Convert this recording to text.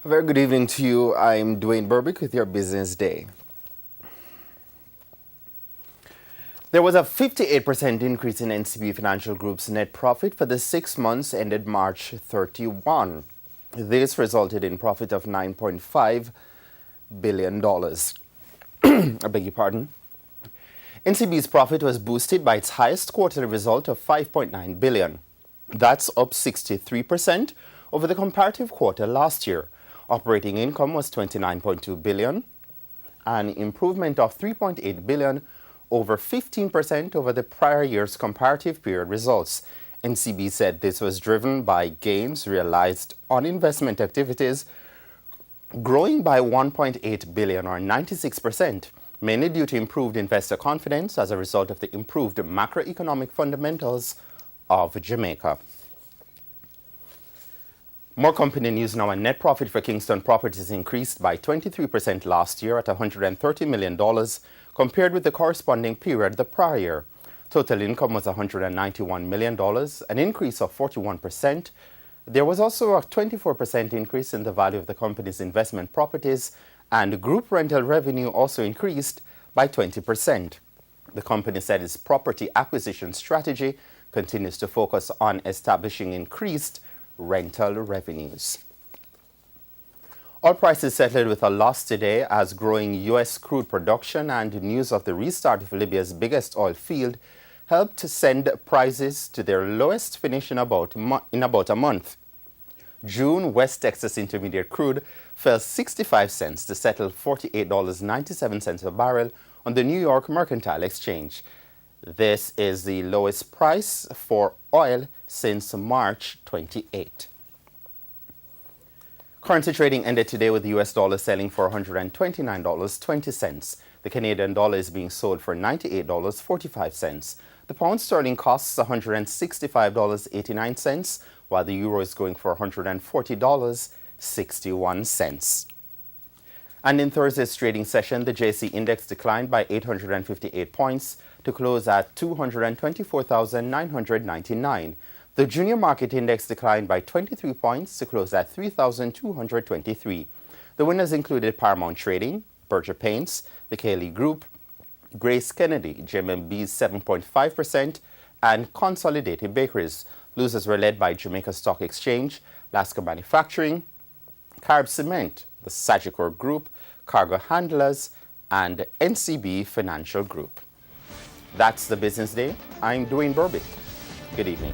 A very good evening to you. I'm Dwayne Burbick with your Business Day. There was a 58% increase in NCB Financial Group's net profit for the 6 months ended March 31. This resulted in profit of $9.5 billion. I beg your pardon. NCB's profit was boosted by its highest quarterly result of $5.9 billion. That's up 63% over the comparative quarter last year. Operating income was $29.2 billion, an improvement of $3.8 billion, over 15% over the prior year's comparative period results. NCB said this was driven by gains realized on investment activities, growing by $1.8 billion or 96%, mainly due to improved investor confidence as a result of the improved macroeconomic fundamentals of Jamaica. More company news now. A net profit for Kingston Properties increased by 23% last year at $130 million compared with the corresponding period the prior year. Total income was $191 million, an increase of 41%. There was also a 24% increase in the value of the company's investment properties, and group rental revenue also increased by 20%. The company said its property acquisition strategy continues to focus on establishing increased rental revenues. Oil prices settled with a loss today as growing U.S. crude production and news of the restart of Libya's biggest oil field helped to send prices to their lowest finish in about a month. June West Texas Intermediate crude fell 65 cents to settle $48.97 a barrel on the New York Mercantile Exchange. This is the lowest price for oil since March 28. Currency trading ended today with the US dollar selling for $129.20. The Canadian dollar is being sold for $98.45. The pound sterling costs $165.89, while the euro is going for $140.61. And in Thursday's trading session, the JC index declined by 858 points to close at 224,999. The junior market index declined by 23 points to close at 3,223. The winners included Paramount Trading, Berger Paints, the Cayley Group, Grace Kennedy, JMB's 7.5%, and Consolidated Bakeries. Losers were led by Jamaica Stock Exchange, Lascar Manufacturing, Carib Cement, the Sagicor Group, Cargo Handlers, and NCB Financial Group. That's the Business Day. I'm Dwayne Burbick. Good evening.